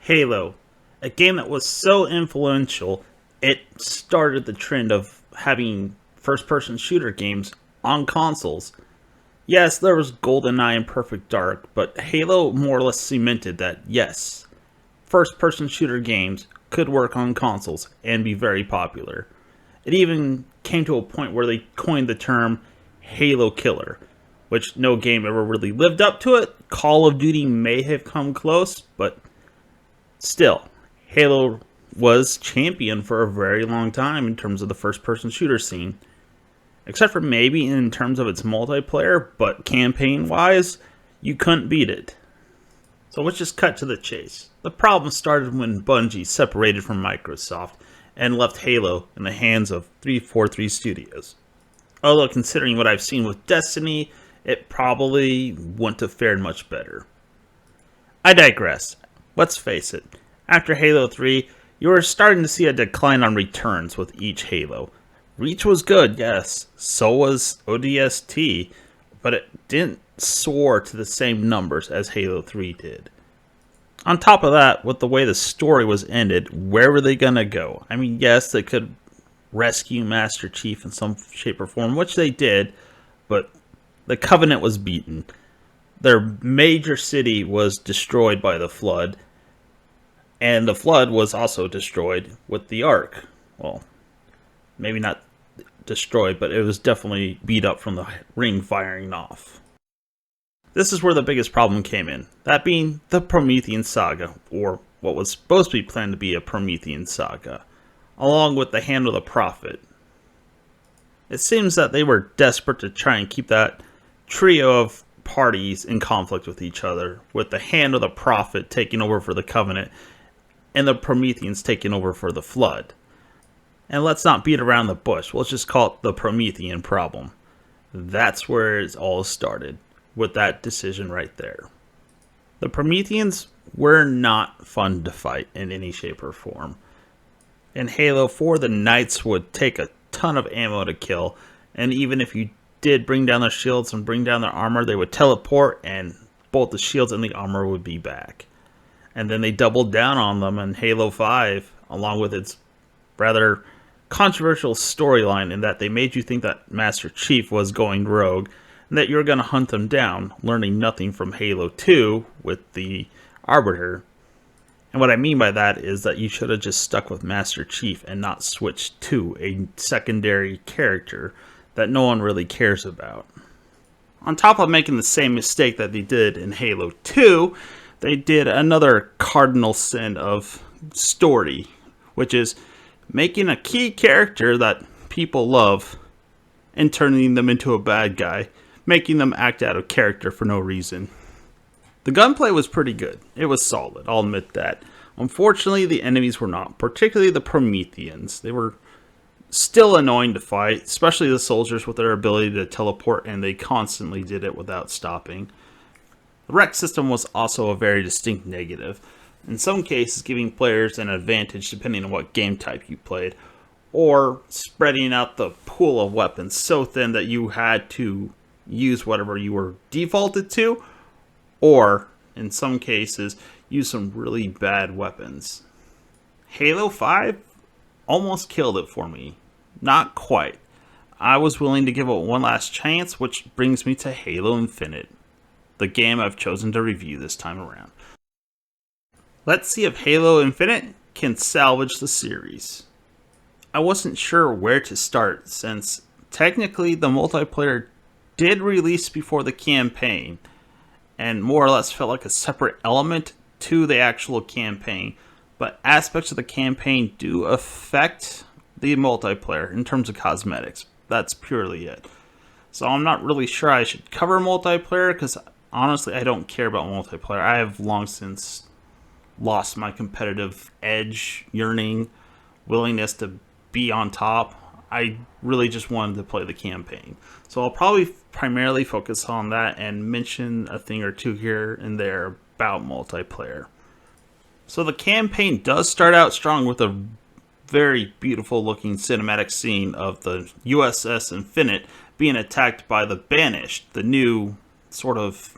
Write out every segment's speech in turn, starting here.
Halo, a game that was so influential, it started the trend of having first person shooter games on consoles. Yes, there was GoldenEye and Perfect Dark, but Halo more or less cemented that yes, first person shooter games could work on consoles and be very popular. It even came to a point where they coined the term Halo Killer, which no game ever really lived up to it. Call of Duty may have come close, but still, Halo was champion for a very long time in terms of the first person shooter scene. Except for maybe in terms of its multiplayer, but campaign wise, you couldn't beat it. So let's just cut to the chase. The problem started when Bungie separated from Microsoft and left Halo in the hands of 343 Studios. Although considering what I've seen with Destiny, it probably wouldn't have fared much better. I digress. Let's face it, after Halo 3, you were starting to see a decline on returns with each Halo. Reach was good, yes, so was ODST, but it didn't soar to the same numbers as Halo 3 did. On top of that, with the way the story was ended, where were they gonna go? I mean, yes, they could rescue Master Chief in some shape or form, which they did, but the Covenant was beaten. Their major city was destroyed by the Flood, and the Flood was also destroyed with the Ark. Well, maybe not destroyed, but it was definitely beat up from the ring firing off. This is where the biggest problem came in, that being the Promethean Saga, or what was supposed to be planned to be a Promethean Saga, along with the Hand of the Prophet. It seems that they were desperate to try and keep that trio of parties in conflict with each other, with the Hand of the Prophet taking over for the Covenant, and the Prometheans taking over for the Flood. And let's not beat around the bush. Let's just call it the Promethean problem. That's where it all started, with that decision right there. The Prometheans were not fun to fight in any shape or form. In Halo 4, the Knights would take a ton of ammo to kill, and even if you did bring down their shields and bring down their armor, they would teleport and both the shields and the armor would be back. And then they doubled down on them in Halo 5, along with its rather controversial storyline in that they made you think that Master Chief was going rogue and that you were going to hunt them down, learning nothing from Halo 2 with the Arbiter. And what I mean by that is that you should have just stuck with Master Chief and not switched to a secondary character that no one really cares about. On top of making the same mistake that they did in Halo 2, they did another cardinal sin of story, which is making a key character that people love and turning them into a bad guy, making them act out of character for no reason. The gunplay was pretty good. It was solid, I'll admit that. Unfortunately, the enemies were not, particularly the Prometheans. They were still annoying to fight, especially the soldiers with their ability to teleport, and they constantly did it without stopping. The rec system was also a very distinct negative, in some cases giving players an advantage depending on what game type you played, or spreading out the pool of weapons so thin that you had to use whatever you were defaulted to, or, in some cases, use some really bad weapons. Halo 5 almost killed it for me. Not quite. I was willing to give it one last chance, which brings me to Halo Infinte, the game I've chosen to review this time around. Let's see if Halo Infinte can salvage the series. I wasn't sure where to start, since technically the multiplayer did release before the campaign, and more or less felt like a separate element to the actual campaign, but aspects of the campaign do affect the multiplayer in terms of cosmetics. That's purely it. So I'm not really sure I should cover multiplayer, because honestly I don't care about multiplayer. I have long since lost my competitive edge, yearning, willingness to be on top. I really just wanted to play the campaign. So I'll probably primarily focus on that and mention a thing or two here and there about multiplayer. So the campaign does start out strong with a very beautiful looking cinematic scene of the USS Infinte being attacked by the Banished, the new sort of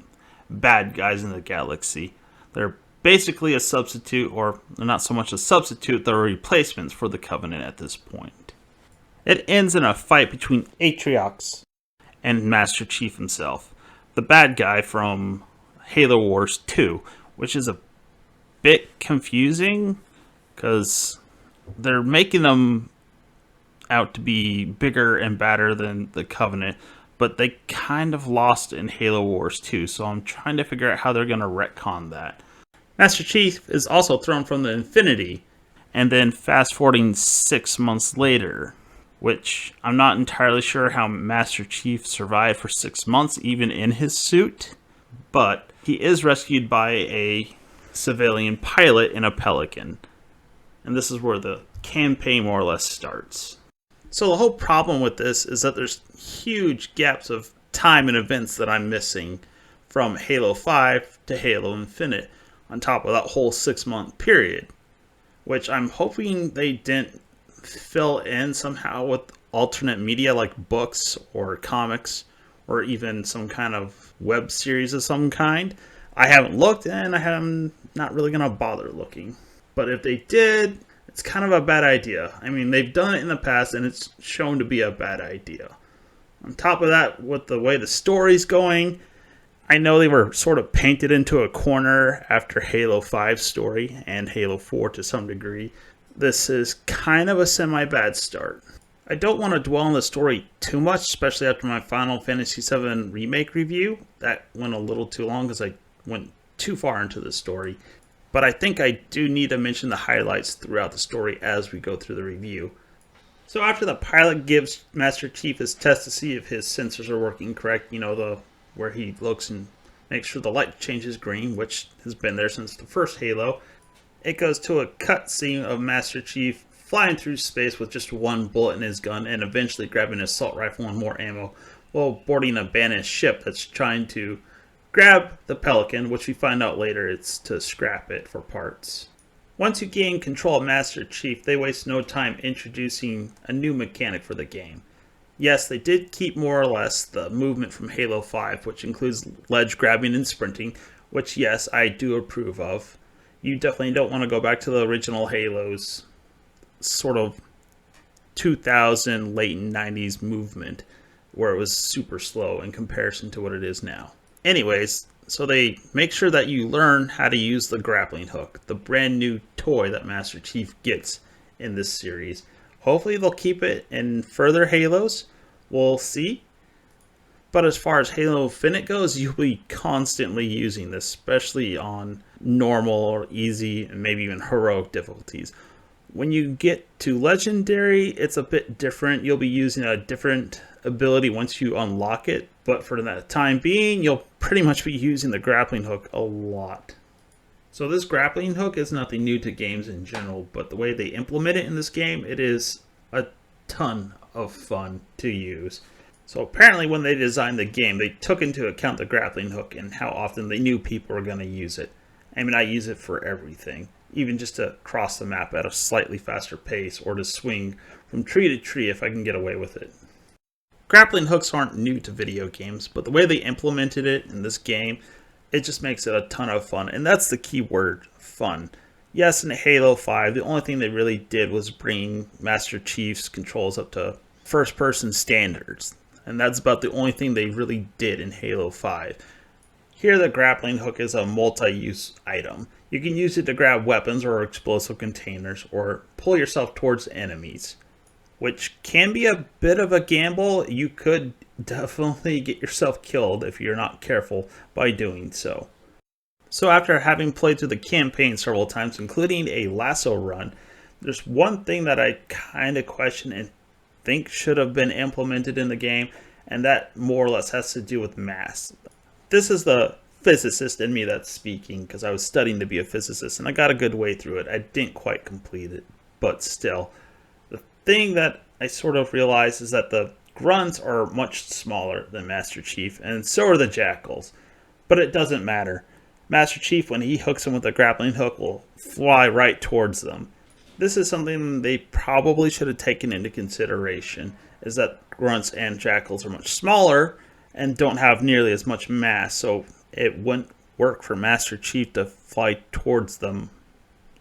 bad guys in the galaxy. They're basically a substitute, or not so much a substitute, they're replacements for the Covenant at this point. It ends in a fight between Atriox and Master Chief himself, the bad guy from Halo Wars 2, which is a bit confusing because they're making them out to be bigger and badder than the Covenant, but they kind of lost in Halo Wars 2, so I'm trying to figure out how they're going to retcon that. Master Chief is also thrown from the Infinity, and then fast forwarding 6 months later, which I'm not entirely sure how Master Chief survived for 6 months even in his suit, but he is rescued by a civilian pilot in a Pelican. And this is where the campaign more or less starts. So the whole problem with this is that there's huge gaps of time and events that I'm missing from Halo 5 to Halo Infinite on top of that whole 6-month period, which I'm hoping they didn't fill in somehow with alternate media like books or comics or even some kind of web series of some kind. I haven't looked, and I'm not really going to bother looking. But if they did, it's kind of a bad idea. I mean, they've done it in the past, and it's shown to be a bad idea. On top of that, with the way the story's going, I know they were sort of painted into a corner after Halo 5's story, and Halo 4 to some degree. This is kind of a semi-bad start. I don't want to dwell on the story too much, especially after my Final Fantasy VII Remake review. That went a little too long because I went too far into the story. But I think I do need to mention the highlights throughout the story as we go through the review. So after the pilot gives Master Chief his test to see if his sensors are working correct, where he looks and makes sure the light changes green, which has been there since the first Halo, it goes to a cutscene of Master Chief flying through space with just one bullet in his gun and eventually grabbing an assault rifle and more ammo while boarding a banished ship that's trying to grab the Pelican, which we find out later it's to scrap it for parts. Once you gain control of Master Chief, they waste no time introducing a new mechanic for the game. Yes, they did keep more or less the movement from Halo 5, which includes ledge grabbing and sprinting, which yes, I do approve of. You definitely don't want to go back to the original Halos sort of 2000 late 90s movement where it was super slow in comparison to what it is now. Anyways, so they make sure that you learn how to use the grappling hook, the brand new toy that Master Chief gets in this series. Hopefully they'll keep it in further Halos. We'll see. But as far as Halo Infinite goes, you'll be constantly using this, especially on normal or easy and maybe even heroic difficulties. When you get to Legendary, it's a bit different. You'll be using a different ability once you unlock it. But for the time being, you'll pretty much be using the grappling hook a lot. So this grappling hook is nothing new to games in general, but the way they implement it in this game, it is a ton of fun to use. So apparently when they designed the game, they took into account the grappling hook and how often they knew people were going to use it. I mean, I use it for everything, even just to cross the map at a slightly faster pace or to swing from tree to tree if I can get away with it. Grappling hooks aren't new to video games, but the way they implemented it in this game, it just makes it a ton of fun, and that's the key word, fun. Yes, in Halo 5, the only thing they really did was bring Master Chief's controls up to first-person standards, and that's about the only thing they really did in Halo 5. Here, the grappling hook is a multi-use item. You can use it to grab weapons or explosive containers, or pull yourself towards enemies, which can be a bit of a gamble. You could definitely get yourself killed if you're not careful by doing so. So after having played through the campaign several times, including a lasso run, there's one thing that I kind of question and think should have been implemented in the game, and that more or less has to do with mass. This is the physicist in me that's speaking, because I was studying to be a physicist, and I got a good way through it. I didn't quite complete it, but still. The thing that I sort of realized is that the grunts are much smaller than Master Chief, and so are the jackals. But it doesn't matter. Master Chief, when he hooks them with a grappling hook, will fly right towards them. This is something they probably should have taken into consideration, is that grunts and jackals are much smaller and don't have nearly as much mass, so it wouldn't work for Master Chief to fly towards them.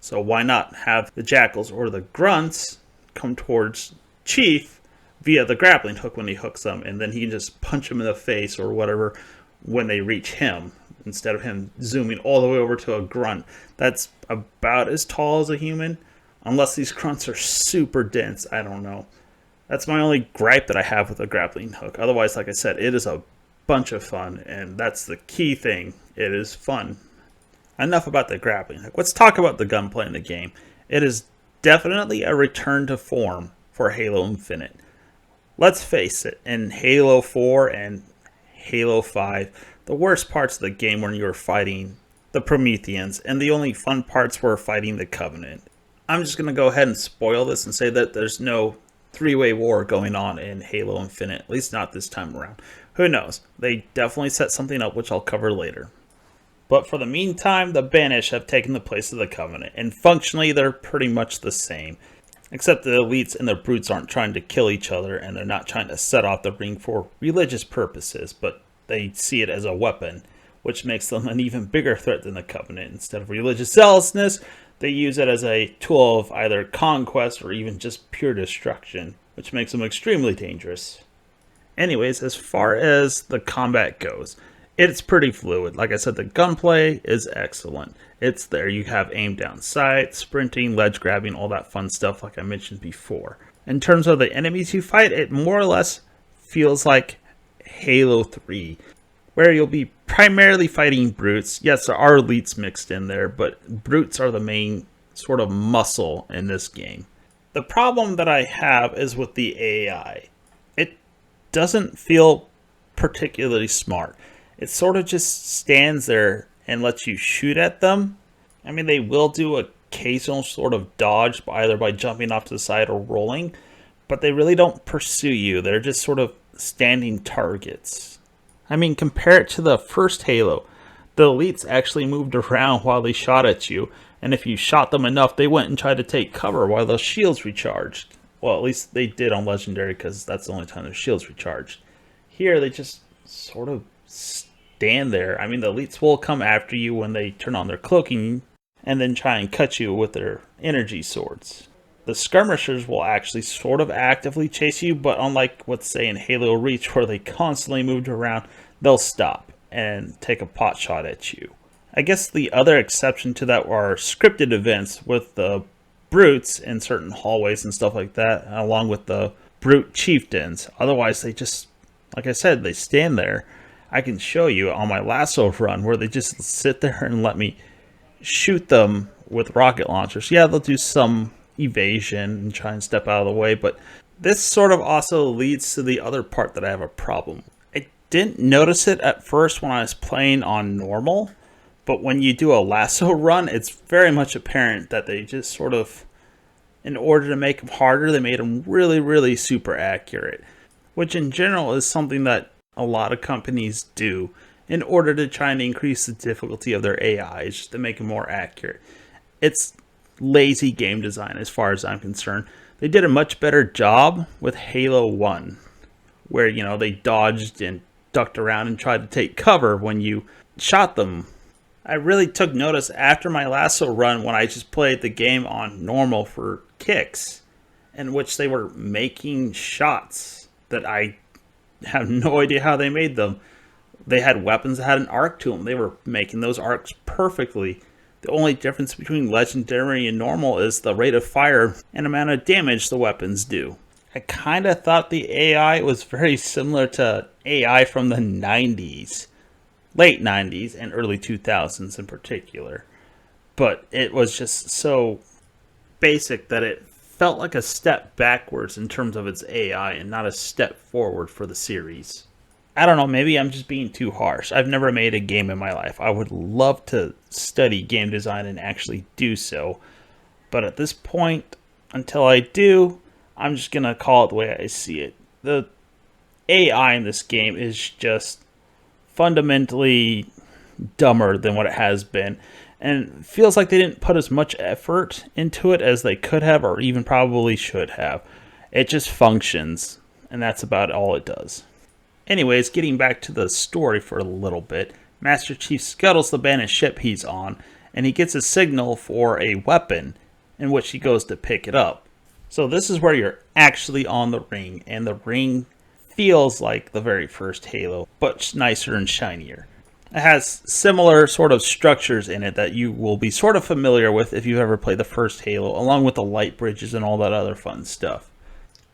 So why not have the jackals or the grunts come towards Chief via the grappling hook when he hooks them, and then he can just punch them in the face or whatever when they reach him, instead of him zooming all the way over to a grunt that's about as tall as a human. Unless these grunts are super dense, I don't know. That's my only gripe that I have with a grappling hook. Otherwise, like I said, it is a bunch of fun, and that's the key thing. It is fun. Enough about the grappling hook. Let's talk about the gunplay in the game. It is definitely a return to form for Halo Infinite. Let's face it, in Halo 4 and Halo 5, the worst parts of the game when you were fighting the Prometheans, and the only fun parts were fighting the Covenant. I'm just going to go ahead and spoil this and say that there's no three-way war going on in Halo Infinite, at least not this time around. Who knows? They definitely set something up, which I'll cover later. But for the meantime, the Banished have taken the place of the Covenant, and functionally they're pretty much the same. Except the elites and the brutes aren't trying to kill each other, and they're not trying to set off the ring for religious purposes, but they see it as a weapon, which makes them an even bigger threat than the Covenant. Instead of religious zealousness, they use it as a tool of either conquest or even just pure destruction, which makes them extremely dangerous. Anyways, as far as the combat goes, it's pretty fluid. Like I said, the gunplay is excellent. It's there. You have aim down sight, sprinting, ledge grabbing, all that fun stuff like I mentioned before. In terms of the enemies you fight, it more or less feels like Halo 3, where you'll be primarily fighting brutes. Yes, there are elites mixed in there, but brutes are the main sort of muscle in this game. The problem that I have is with the AI. It doesn't feel particularly smart. It sort of just stands there and lets you shoot at them. I mean, they will do occasional sort of dodge, either by jumping off to the side or rolling, but they really don't pursue you. They're just sort of standing targets. I mean, compare it to the first Halo. The elites actually moved around while they shot at you, and if you shot them enough, they went and tried to take cover while those shields recharged. Well, at least they did on Legendary, because that's the only time their shields recharged. Here, they just sort of stand there. I mean, the elites will come after you when they turn on their cloaking and then try and cut you with their energy swords. The skirmishers will actually sort of actively chase you, but unlike what's say in Halo Reach where they constantly moved around, they'll stop and take a pot shot at you. I guess the other exception to that are scripted events with the brutes in certain hallways and stuff like that, along with the brute chieftains. Otherwise, they just, like I said, they stand there. I can show you on my lasso run where they just sit there and let me shoot them with rocket launchers. Yeah, they'll do some evasion and try and step out of the way, but this sort of also leads to the other part that I have a problem. I didn't notice it at first when I was playing on normal, but when you do a lasso run, it's very much apparent that they just sort of, in order to make them harder, they made them really, really super accurate, which in general is something that a lot of companies do in order to try and increase the difficulty of their AIs, just to make them more accurate. It's lazy game design as far as I'm concerned. They did a much better job with Halo 1, where, you know, they dodged and ducked around and tried to take cover when you shot them. I really took notice after my lasso run when I just played the game on normal for kicks, in which they were making shots that I have no idea how they made them. They had weapons that had an arc to them. They were making those arcs perfectly. The only difference between Legendary and normal is the rate of fire and amount of damage the weapons do. I kind of thought the AI was very similar to AI from the 90s. Late 90s and early 2000s in particular. But it was just so basic that it felt like a step backwards in terms of its AI and not a step forward for the series. I don't know, maybe I'm just being too harsh. I've never made a game in my life. I would love to study game design and actually do so. But at this point, until I do, I'm just going to call it the way I see it. The AI in this game is just fundamentally dumber than what it has been. And it feels like they didn't put as much effort into it as they could have or even probably should have. It just functions, and that's about all it does. Anyways, getting back to the story for a little bit. Master Chief scuttles the banished ship he's on, and he gets a signal for a weapon, in which he goes to pick it up. So this is where you're actually on the ring, and the ring feels like the very first Halo, but nicer and shinier. It has similar sort of structures in it that you will be sort of familiar with if you've ever played the first Halo, along with the light bridges and all that other fun stuff.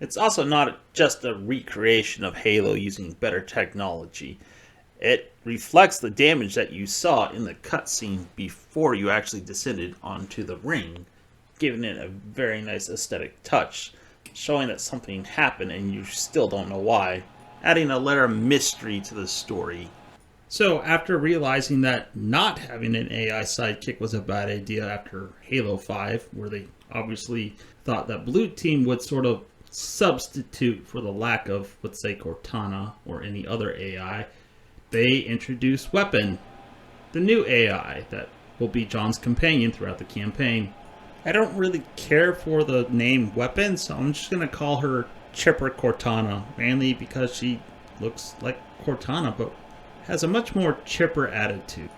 It's also not just a recreation of Halo using better technology. It reflects the damage that you saw in the cutscene before you actually descended onto the ring, giving it a very nice aesthetic touch, showing that something happened and you still don't know why, adding a layer of mystery to the story. So after realizing that not having an AI sidekick was a bad idea after Halo 5, where they obviously thought that Blue Team would sort of substitute for the lack of, let's say, Cortana or any other AI, they introduced Weapon, the new AI that will be John's companion throughout the campaign. I don't really care for the name Weapon, so I'm just going to call her Chipper Cortana, mainly because she looks like Cortana, but has a much more chipper attitude.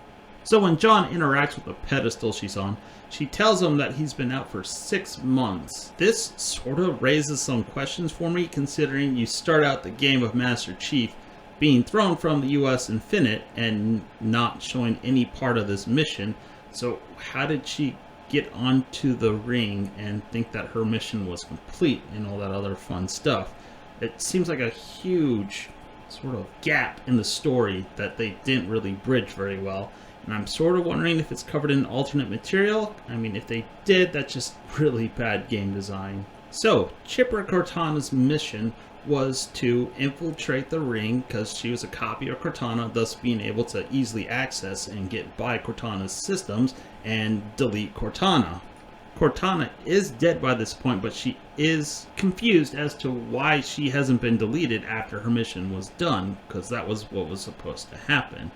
So when John interacts with the pedestal she's on, she tells him that he's been out for 6 months. This sort of raises some questions for me, considering you start out the game with Master Chief being thrown from the US Infinte and not showing any part of this mission. So how did she get onto the ring and think that her mission was complete and all that other fun stuff? It seems like a huge sort of gap in the story that they didn't really bridge very well, and I'm sort of wondering if it's covered in alternate material. I mean, if they did, that's just really bad game design. So Chipper Cortana's mission was to infiltrate the ring because she was a copy of Cortana, thus being able to easily access and get by Cortana's systems and delete Cortana. Cortana is dead by this point, but she is confused as to why she hasn't been deleted after her mission was done, because that was what was supposed to happen.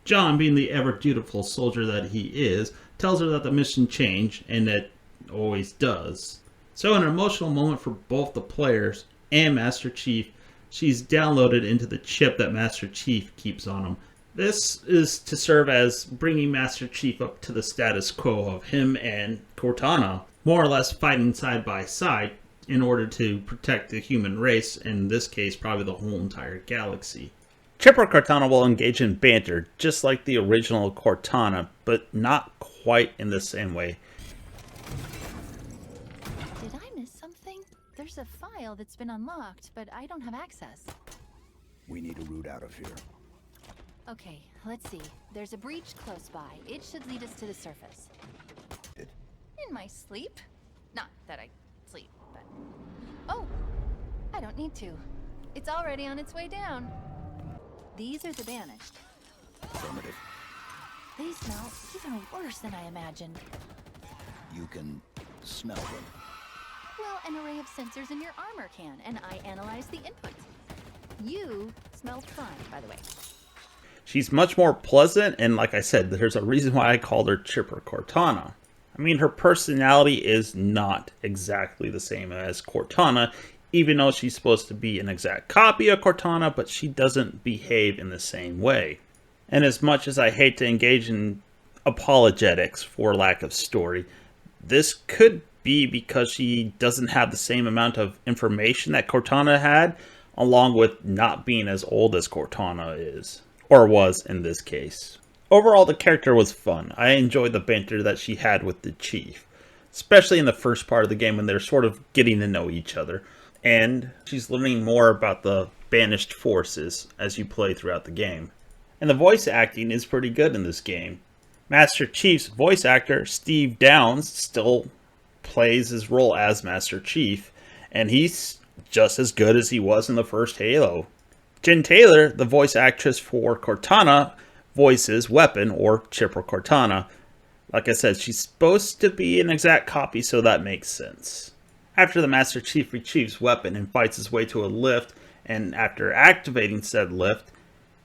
John, being the ever-dutiful soldier that he is, tells her that the mission changed, and it always does. So in an emotional moment for both the players and Master Chief, she's downloaded into the chip that Master Chief keeps on him. This is to serve as bringing Master Chief up to the status quo of him and Cortana, more or less fighting side by side in order to protect the human race, in this case probably the whole entire galaxy. Chipper Cortana will engage in banter, just like the original Cortana, but not quite in the same way. Did I miss something? There's a file that's been unlocked, but I don't have access. We need a route out of here. Okay, let's see. There's a breach close by. It should lead us to the surface. In my sleep? Not that I sleep, but... Oh! I don't need to. It's already on its way down. These are the banished. Affirmative. They smell even worse than I imagined. You can smell them. Well, an array of sensors in your armor can, and I analyze the input. You smell fine, by the way. She's much more pleasant, and like I said, there's a reason why I called her Chipper Cortana. I mean, her personality is not exactly the same as Cortana, even though she's supposed to be an exact copy of Cortana, but she doesn't behave in the same way. And as much as I hate to engage in apologetics for lack of story, this could be because she doesn't have the same amount of information that Cortana had, along with not being as old as Cortana is. Or was in this case. Overall, the character was fun. I enjoyed the banter that she had with the Chief, especially in the first part of the game when they're sort of getting to know each other. And she's learning more about the banished forces as you play throughout the game. And the voice acting is pretty good in this game. Master Chief's voice actor, Steve Downes, still plays his role as Master Chief, and he's just as good as he was in the first Halo. Jen Taylor, the voice actress for Cortana, voices Weapon, or Chipper Cortana. Like I said, she's supposed to be an exact copy, so that makes sense. After the Master Chief retrieves Weapon and fights his way to a lift, and after activating said lift,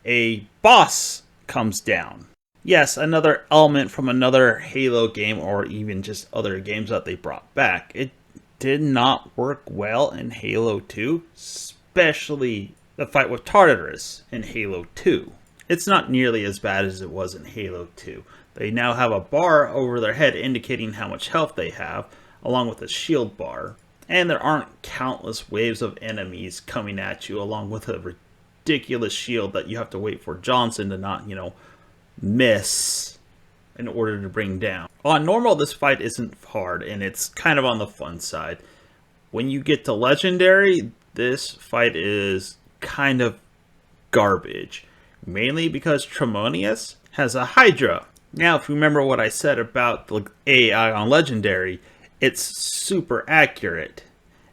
a boss comes down. Yes, another element from another Halo game, or even just other games that they brought back. It did not work well in Halo 2, especially the fight with Tartarus in Halo 2. It's not nearly as bad as it was in Halo 2. They now have a bar over their head indicating how much health they have, along with a shield bar. And there aren't countless waves of enemies coming at you, along with a ridiculous shield that you have to wait for Johnson to not, miss in order to bring down. On normal, this fight isn't hard, and it's kind of on the fun side. When you get to Legendary, this fight is kind of garbage. Mainly because Tremonius has a Hydra. Now, if you remember what I said about the AI on Legendary, it's super accurate.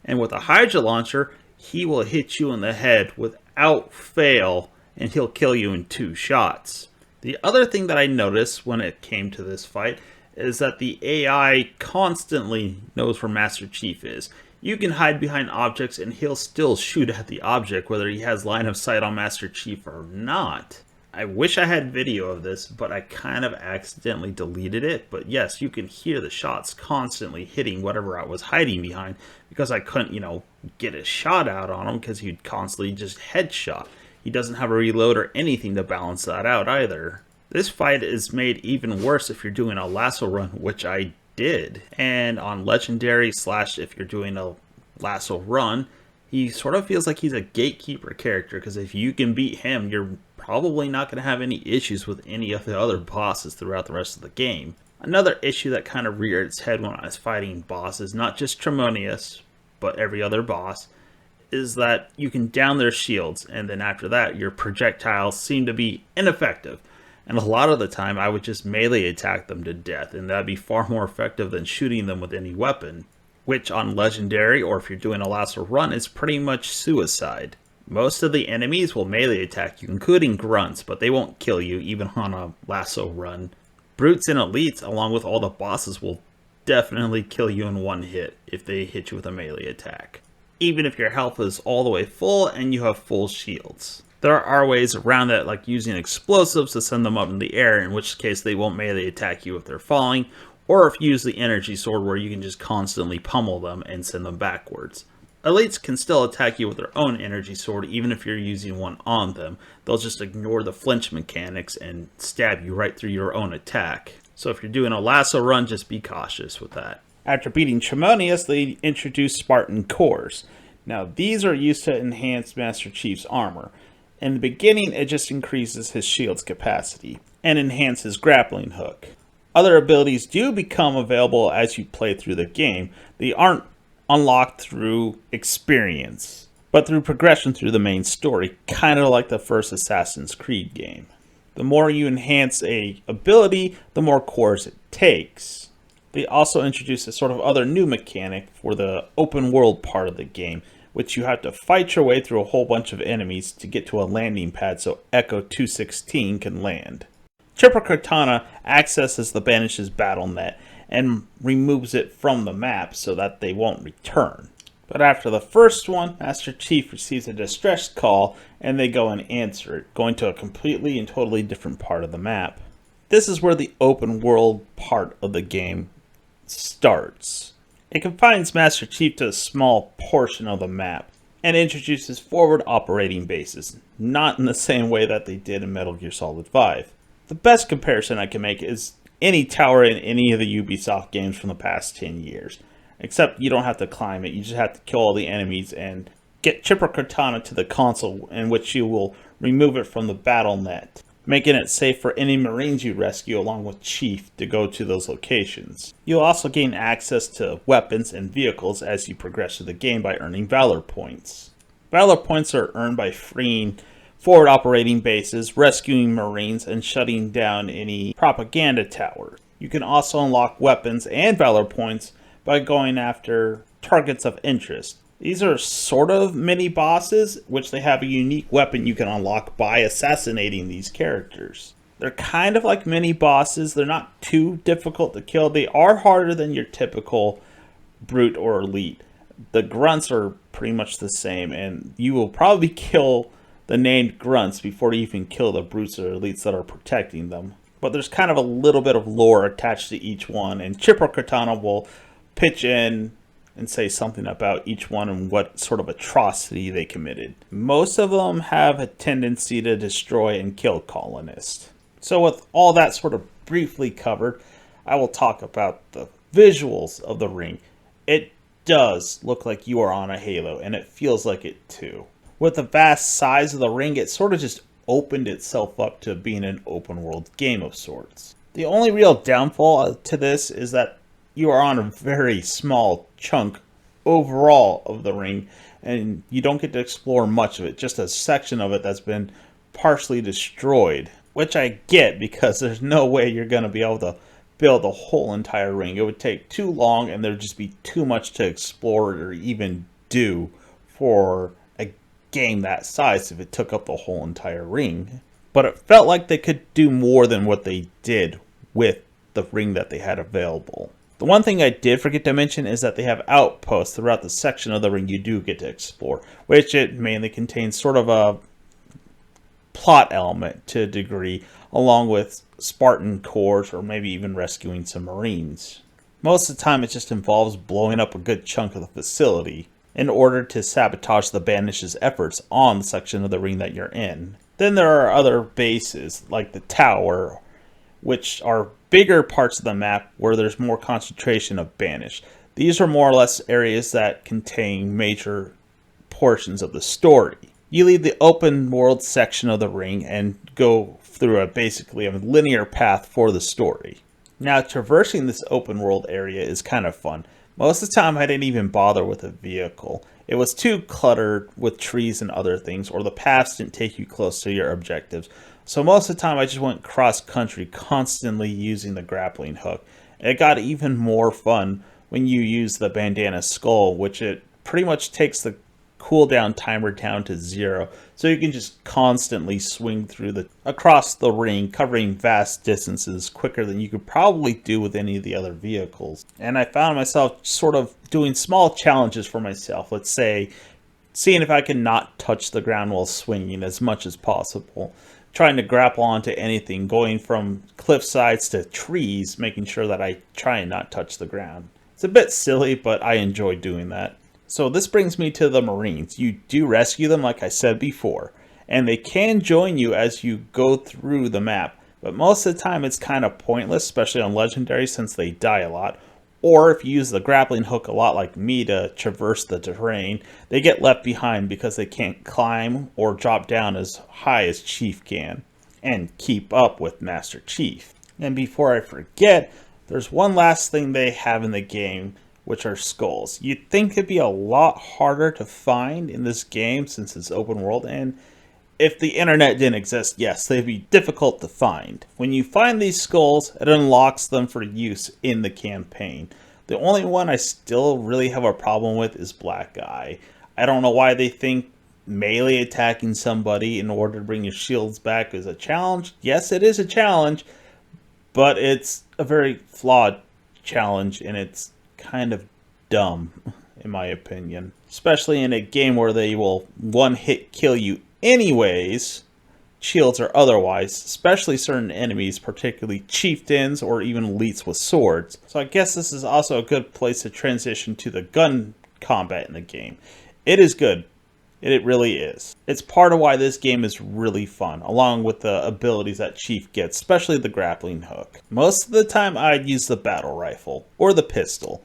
And with a Hydra launcher, he will hit you in the head without fail, and he'll kill you in 2 shots. The other thing that I noticed when it came to this fight is that the AI constantly knows where Master Chief is. You can hide behind objects and he'll still shoot at the object whether he has line of sight on Master Chief or not. I wish I had video of this, but I kind of accidentally deleted it. But yes, you can hear the shots constantly hitting whatever I was hiding behind because I couldn't, get a shot out on him because he'd constantly just headshot. He doesn't have a reload or anything to balance that out either. This fight is made even worse if you're doing a lasso run, which I did. And on Legendary / if you're doing a lasso run, he sort of feels like he's a gatekeeper character because if you can beat him, you're probably not going to have any issues with any of the other bosses throughout the rest of the game. Another issue that kind of reared its head when I was fighting bosses, not just Tremonius, but every other boss, is that you can down their shields, and then after that, your projectiles seem to be ineffective. And a lot of the time, I would just melee attack them to death, and that'd be far more effective than shooting them with any weapon. Which on Legendary, or if you're doing a lasso run, is pretty much suicide. Most of the enemies will melee attack you, including grunts, but they won't kill you, even on a lasso run. Brutes and elites, along with all the bosses, will definitely kill you in one hit if they hit you with a melee attack. Even if your health is all the way full and you have full shields. There are ways around that, like using explosives to send them up in the air, in which case they won't melee attack you if they're falling, or if you use the energy sword where you can just constantly pummel them and send them backwards. Elites can still attack you with their own energy sword even if you're using one on them. They'll just ignore the flinch mechanics and stab you right through your own attack. So if you're doing a lasso run, just be cautious with that. After beating Tremonius, they introduced Spartan Cores. Now these are used to enhance Master Chief's armor. In the beginning, it just increases his shield's capacity and enhances grappling hook. Other abilities do become available as you play through the game. They aren't unlocked through experience, but through progression through the main story, kind of like the first Assassin's Creed game. The more you enhance a ability, the more cores it takes. They also introduce a sort of other new mechanic for the open world part of the game, which you have to fight your way through a whole bunch of enemies to get to a landing pad so Echo 216 can land. Chipper Cortana accesses the Banish's battle net and removes it from the map so that they won't return. But after the first one, Master Chief receives a distress call and they go and answer it, going to a completely and totally different part of the map. This is where the open world part of the game starts. It confines Master Chief to a small portion of the map and introduces forward operating bases, not in the same way that they did in Metal Gear Solid 5. The best comparison I can make is any tower in any of the Ubisoft games from the past 10 years. Except you don't have to climb it, you just have to kill all the enemies and get Chipper Cortana to the console, in which you will remove it from the battle net, making it safe for any Marines you rescue along with Chief to go to those locations. You'll also gain access to weapons and vehicles as you progress through the game by earning Valor Points. Valor Points are earned by freeing forward operating bases, rescuing Marines, and shutting down any propaganda towers. You can also unlock weapons and Valor Points by going after targets of interest. These are sort of mini bosses, which they have a unique weapon you can unlock by assassinating these characters. They're kind of like mini bosses. They're not too difficult to kill. They are harder than your typical brute or elite. The grunts are pretty much the same, and you will probably kill the named grunts before you even kill the brutes or elites that are protecting them. But there's kind of a little bit of lore attached to each one, and Chipper Cortana will pitch in and say something about each one and what sort of atrocity they committed. Most of them have a tendency to destroy and kill colonists. So with all that sort of briefly covered, I will talk about the visuals of the ring. It does look like you are on a Halo, and it feels like it too. With the vast size of the ring, it sort of just opened itself up to being an open world game of sorts. The only real downfall to this is that you are on a very small chunk overall of the ring, and you don't get to explore much of it, just a section of it that's been partially destroyed, which I get because there's no way you're going to be able to build the whole entire ring. It would take too long, and there'd just be too much to explore or even do for a game that size if it took up the whole entire ring. But it felt like they could do more than what they did with the ring that they had available. The one thing I did forget to mention is that they have outposts throughout the section of the ring you do get to explore, which it mainly contains sort of a plot element to a degree, along with Spartan cores or maybe even rescuing some Marines. Most of the time it just involves blowing up a good chunk of the facility in order to sabotage the Banish's efforts on the section of the ring that you're in. Then there are other bases like the tower, which are bigger parts of the map where there's more concentration of Banish. These are more or less areas that contain major portions of the story. You leave the open world section of the ring and go through basically a linear path for the story. Now, traversing this open world area is kind of fun. Most of the time I didn't even bother with a vehicle. It was too cluttered with trees and other things, or the paths didn't take you close to your objectives. So most of the time I just went cross country, constantly using the grappling hook. It got even more fun when you use the bandana skull, which it pretty much takes the cooldown timer down to 0, so you can just constantly swing through across the ring, covering vast distances quicker than you could probably do with any of the other vehicles. And I found myself sort of doing small challenges for myself. Let's say seeing if I can not touch the ground while swinging as much as possible, trying to grapple onto anything, going from cliff sides to trees, making sure that I try and not touch the ground. It's a bit silly, but I enjoy doing that. So this brings me to the Marines. You do rescue them, like I said before, and they can join you as you go through the map, but most of the time it's kind of pointless, especially on Legendary since they die a lot. Or if you use the grappling hook a lot like me to traverse the terrain, they get left behind because they can't climb or drop down as high as Chief can and keep up with Master Chief. And before I forget, there's one last thing they have in the game, which are skulls. You'd think it'd be a lot harder to find in this game since it's open world, and if the internet didn't exist, yes, they'd be difficult to find. When you find these skulls, it unlocks them for use in the campaign. The only one I still really have a problem with is Black Eye. I don't know why they think melee attacking somebody in order to bring your shields back is a challenge. Yes, it is a challenge, but it's a very flawed challenge, and it's kind of dumb, in my opinion. Especially in a game where they will one-hit kill you anyways, shields or otherwise, especially certain enemies, particularly chieftains or even elites with swords. So I guess this is also a good place to transition to the gun combat in the game. It is good. It really is. It's part of why this game is really fun, along with the abilities that Chief gets, especially the grappling hook. Most of the time I'd use the battle rifle or the pistol.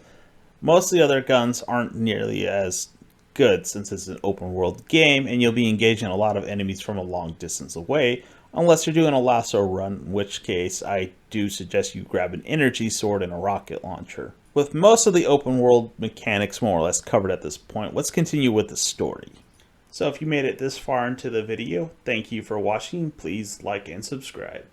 Most of the other guns aren't nearly as good since it's an open world game and you'll be engaging a lot of enemies from a long distance away, unless you're doing a lasso run, in which case I do suggest you grab an energy sword and a rocket launcher. With most of the open world mechanics more or less covered at this point, let's continue with the story. So if you made it this far into the video, thank you for watching. Please like and subscribe.